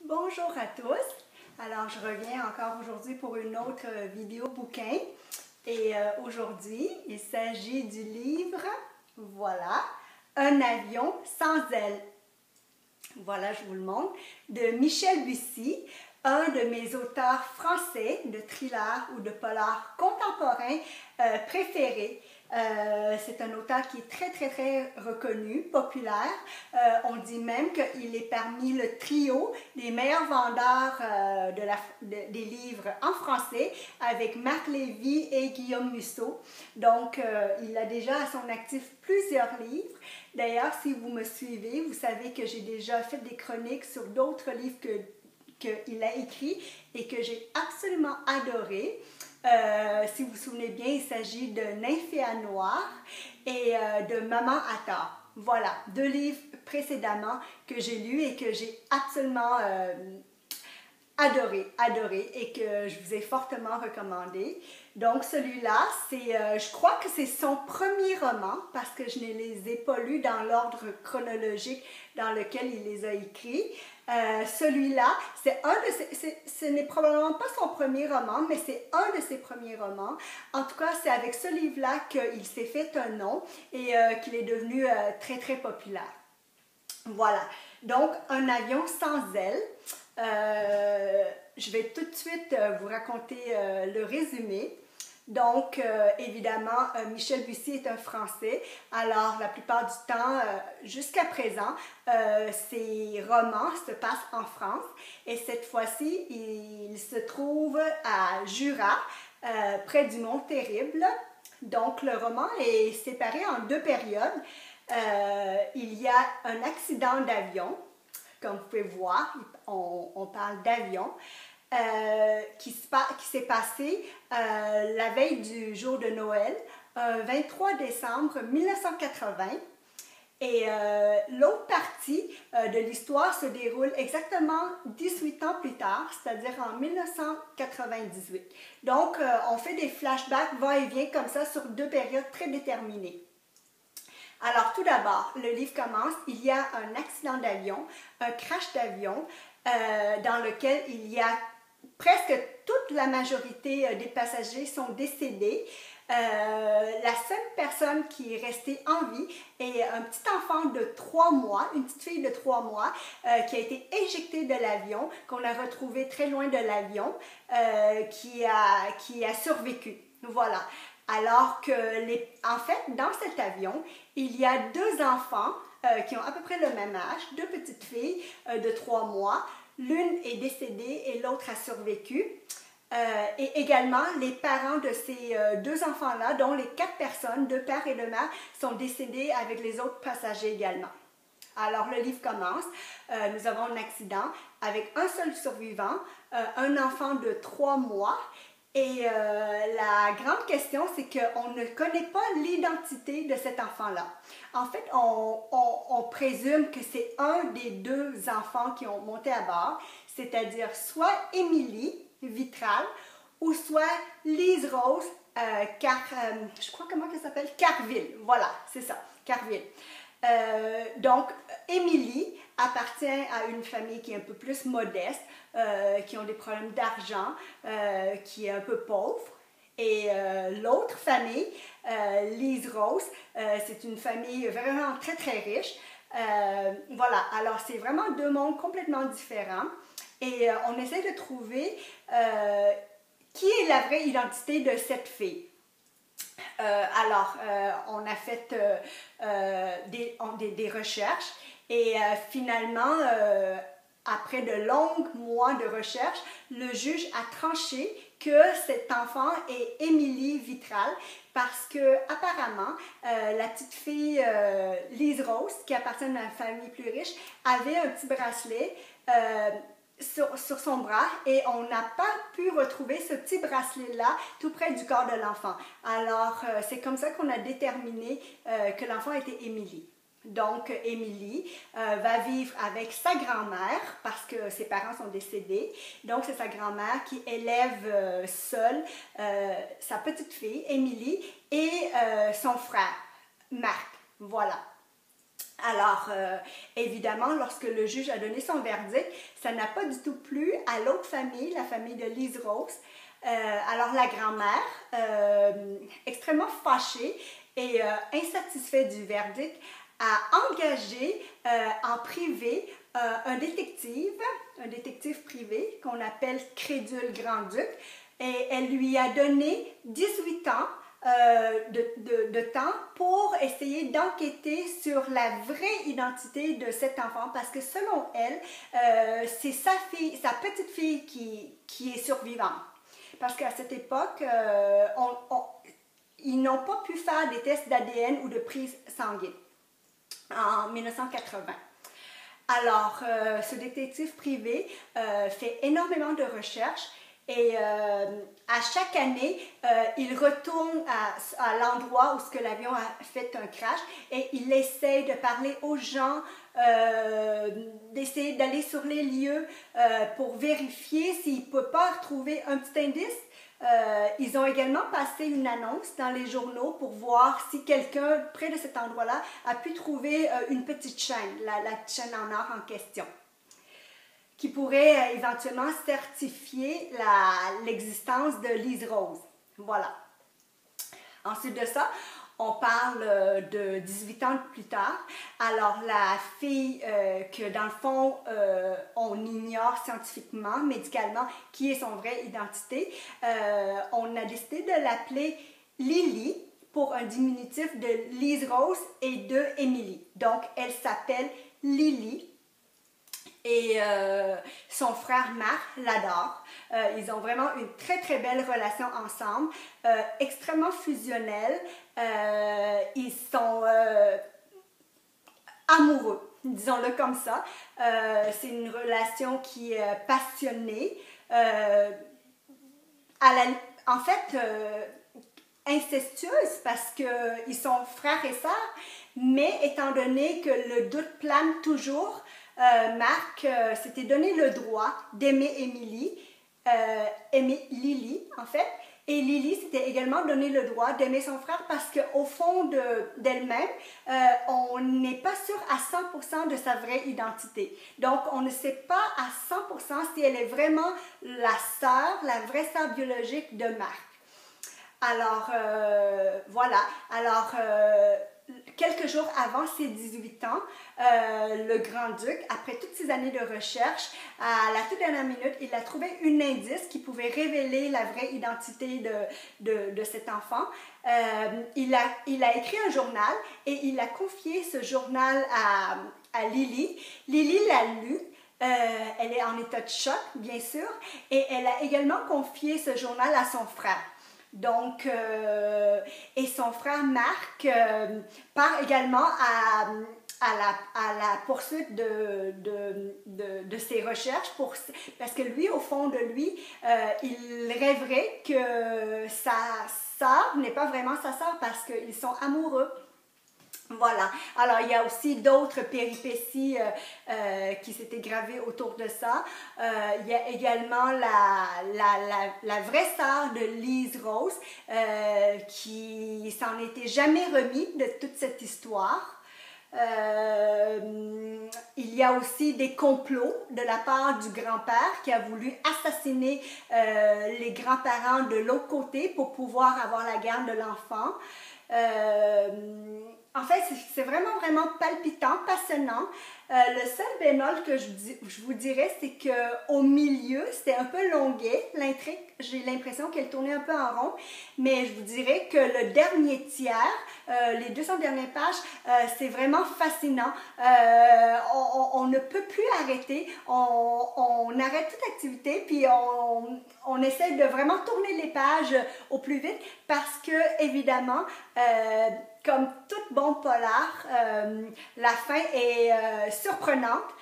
Bonjour à tous. Alors, je reviens encore aujourd'hui pour une autre vidéo bouquin. Et aujourd'hui, il s'agit du livre, voilà, Un avion sans ailes. Voilà, je vous le montre, de Michel Bussy, un de mes auteurs français de thriller ou de polar contemporain préférés. C'est un auteur qui est très reconnu, populaire. On dit même qu'il est parmi le trio des meilleurs vendeurs des livres en français avec Marc Lévy et Guillaume Musso. Donc, il a déjà à son actif plusieurs livres. D'ailleurs, si vous me suivez, vous savez que j'ai déjà fait des chroniques sur d'autres livres qu'il a écrits et que j'ai absolument adoré. Si vous vous souvenez bien, il s'agit de Nymphéa Noire et de Maman à tort. Voilà, deux livres précédemment que j'ai lus et que j'ai absolument adoré et que je vous ai fortement recommandé. Donc celui-là, je crois que c'est son premier roman parce que je ne les ai pas lus dans l'ordre chronologique dans lequel il les a écrits. Celui-là, ce n'est probablement pas son premier roman, mais c'est un de ses premiers romans. En tout cas, c'est avec ce livre-là qu'il s'est fait un nom et qu'il est devenu très populaire. Voilà, donc Un avion sans ailes. Je vais tout de suite vous raconter le résumé. Donc, évidemment, Michel Bussy est un Français. Alors, la plupart du temps, jusqu'à présent, ses romans se passent en France. Et cette fois-ci, il se trouve à Jura, près du Mont Terrible. Donc, le roman est séparé en deux périodes. Il y a un accident d'avion. Comme vous pouvez voir, on parle d'avion. Qui s'est passé la veille du jour de Noël, 23 décembre 1980. Et l'autre partie de l'histoire se déroule exactement 18 ans plus tard, c'est-à-dire en 1998. Donc, on fait des flashbacks va-et-vient comme ça sur deux périodes très déterminées. Alors, tout d'abord, le livre commence, il y a un accident d'avion, un crash d'avion, dans lequel il y a presque toute la majorité des passagers sont décédés. La seule personne qui est restée en vie est un petit enfant de 3 mois, une petite fille de 3 mois, qui a été éjectée de l'avion, qu'on a retrouvé très loin de l'avion, qui a survécu. Voilà. Alors que, en fait, dans cet avion, il y a deux enfants qui ont à peu près le même âge, deux petites filles de 3 mois. L'une est décédée et l'autre a survécu. Et également, les parents de ces deux enfants-là, dont les 4 personnes, de père et de mère, sont décédés avec les autres passagers également. Alors, le livre commence. Nous avons un accident avec un seul survivant, un enfant de 3 mois. Et la grande question, c'est qu'on ne connaît pas l'identité de cet enfant-là. En fait, on présume que c'est un des deux enfants qui ont monté à bord, c'est-à-dire soit Émilie Vitral ou soit Lise Rose, je crois comment elle s'appelle? Carville. Voilà, c'est ça, Carville. Donc, Émilie appartient à une famille qui est un peu plus modeste, qui ont des problèmes d'argent, qui est un peu pauvre. Et l'autre famille, Lise Rose, c'est une famille vraiment très riche. Voilà, alors c'est vraiment deux mondes complètement différents. Et on essaie de trouver qui est la vraie identité de cette fille. On a fait des recherches et finalement, après de longs mois de recherche, le juge a tranché que cet enfant est Émilie Vitral parce que apparemment la petite fille Lise Rose, qui appartient à une famille plus riche, avait un petit bracelet sur son bras et on n'a pas pu retrouver ce petit bracelet-là tout près du corps de l'enfant. Alors, c'est comme ça qu'on a déterminé que l'enfant était Émilie. Donc, Émilie va vivre avec sa grand-mère parce que ses parents sont décédés. Donc, c'est sa grand-mère qui élève seule sa petite fille, Émilie, et son frère, Marc. Voilà. Alors, évidemment, lorsque le juge a donné son verdict, ça n'a pas du tout plu à l'autre famille, la famille de Lise Rose. Alors, la grand-mère, extrêmement fâchée et insatisfaite du verdict, a engagé en privé un détective privé qu'on appelle Crédule Grand-Duc, et elle lui a donné 18 ans de temps pour essayer d'enquêter sur la vraie identité de cet enfant, parce que selon elle, c'est sa petite fille qui est survivante. Parce qu'à cette époque, ils n'ont pas pu faire des tests d'ADN ou de prise sanguine en 1980. Alors, ce détective privé fait énormément de recherches et à chaque année, il retourne à l'endroit où l'avion a fait un crash et il essaie de parler aux gens, d'essayer d'aller sur les lieux pour vérifier s'il ne peut pas retrouver un petit indice. Ils ont également passé une annonce dans les journaux pour voir si quelqu'un près de cet endroit-là a pu trouver une petite chaîne, la chaîne en or en question, qui pourrait éventuellement certifier l'existence de Lise Rose. Voilà. Ensuite de ça, on parle de 18 ans plus tard. Alors, la fille que, dans le fond, on ignore scientifiquement, médicalement, qui est son vraie identité, on a décidé de l'appeler Lily pour un diminutif de Lise Rose et de Emily. Donc, elle s'appelle Lily. Et son frère Marc l'adore. Ils ont vraiment une très très belle relation ensemble, extrêmement fusionnelle. Ils sont amoureux, disons-le comme ça. C'est une relation qui est passionnée. En fait, incestueuse parce qu'ils sont frères et sœurs, mais étant donné que le doute plane toujours, Marc s'était donné le droit d'aimer aimer Lily en fait, et Lily s'était également donné le droit d'aimer son frère parce qu'au fond d'elle-même, on n'est pas sûr à 100% de sa vraie identité. Donc, on ne sait pas à 100% si elle est vraiment la vraie sœur biologique de Marc. Alors, voilà. Alors, quelques jours avant ses 18 ans, le grand-duc, après toutes ces années de recherche, à la toute dernière minute, il a trouvé un indice qui pouvait révéler la vraie identité de cet enfant. Il a écrit un journal et il a confié ce journal à Lily. Lily l'a lu. Elle est en état de choc, bien sûr, et elle a également confié ce journal à son frère. Donc, et son frère Marc part également à la poursuite de ses recherches parce que lui, au fond de lui, il rêverait que sa sœur n'est pas vraiment sa sœur parce qu'ils sont amoureux. Voilà. Alors, il y a aussi d'autres péripéties qui s'étaient gravées autour de ça. Il y a également la vraie sœur de Lise Rose qui s'en était jamais remis de toute cette histoire. Il y a aussi des complots de la part du grand-père qui a voulu assassiner les grands-parents de l'autre côté pour pouvoir avoir la garde de l'enfant. En fait, c'est vraiment, vraiment palpitant, passionnant. Le seul bémol que je vous dirais, c'est qu'au milieu, c'était un peu longuet, l'intrigue. J'ai l'impression qu'elle tournait un peu en rond, mais je vous dirais que le dernier tiers, les 200 dernières pages, c'est vraiment fascinant. On ne peut plus arrêter. On arrête toute activité, puis on essaie de vraiment tourner les pages au plus vite parce que, évidemment, comme tout bon polar, la fin est surprenante.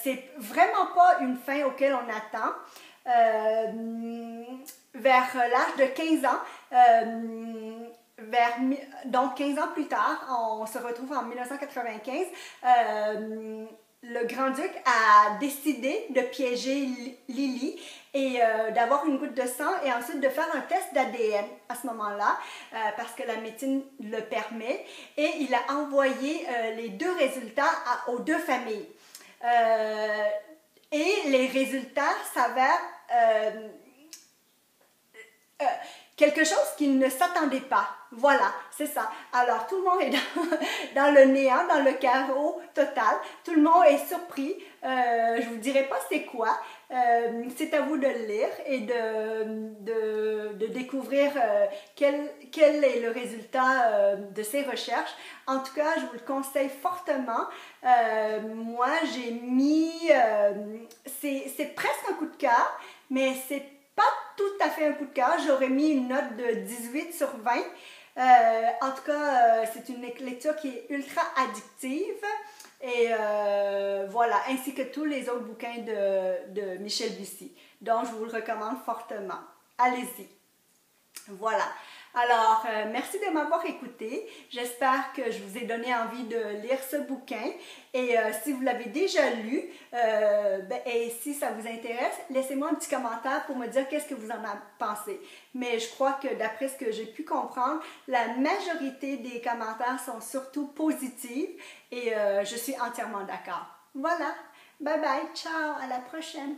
C'est vraiment pas une fin auquel on attend. Vers l'âge de 15 ans, donc 15 ans plus tard, on se retrouve en 1995, le grand-duc a décidé de piéger Lily et d'avoir une goutte de sang et ensuite de faire un test d'ADN à ce moment-là parce que la médecine le permet et il a envoyé les deux résultats aux deux familles. Et les résultats s'avèrent quelque chose qu'ils ne s'attendaient pas. Voilà, c'est ça. Alors, tout le monde est dans le néant, dans le chaos total. Tout le monde est surpris. Je ne vous dirai pas c'est quoi. C'est à vous de le lire et de découvrir quel est le résultat de ces recherches. En tout cas, je vous le conseille fortement. Moi, j'ai mis... c'est presque un coup de cœur, mais c'est pas tout à fait un coup de cœur. J'aurais mis une note de 18 sur 20. En tout cas, c'est une lecture qui est ultra addictive. Et voilà, ainsi que tous les autres bouquins de Michel Bussy. Donc, je vous le recommande fortement. Allez-y. Voilà. Alors, merci de m'avoir écouté. J'espère que je vous ai donné envie de lire ce bouquin. Et si vous l'avez déjà lu, et si ça vous intéresse, laissez-moi un petit commentaire pour me dire qu'est-ce que vous en avez pensé. Mais je crois que d'après ce que j'ai pu comprendre, la majorité des commentaires sont surtout positifs et je suis entièrement d'accord. Voilà. Bye bye. Ciao. À la prochaine.